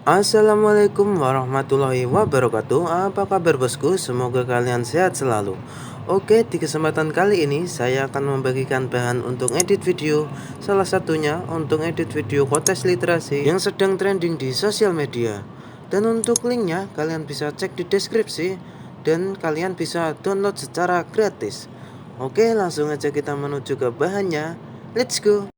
Assalamualaikum warahmatullahi wabarakatuh. Apa kabar bosku? Semoga kalian sehat selalu. Oke, di kesempatan kali ini saya akan membagikan bahan untuk edit video. Salah satunya untuk edit video kontes literasi yang sedang trending di sosial media. Dan untuk linknya kalian bisa cek di deskripsi dan kalian bisa download secara gratis. Oke, langsung aja kita menuju ke bahannya. Let's go.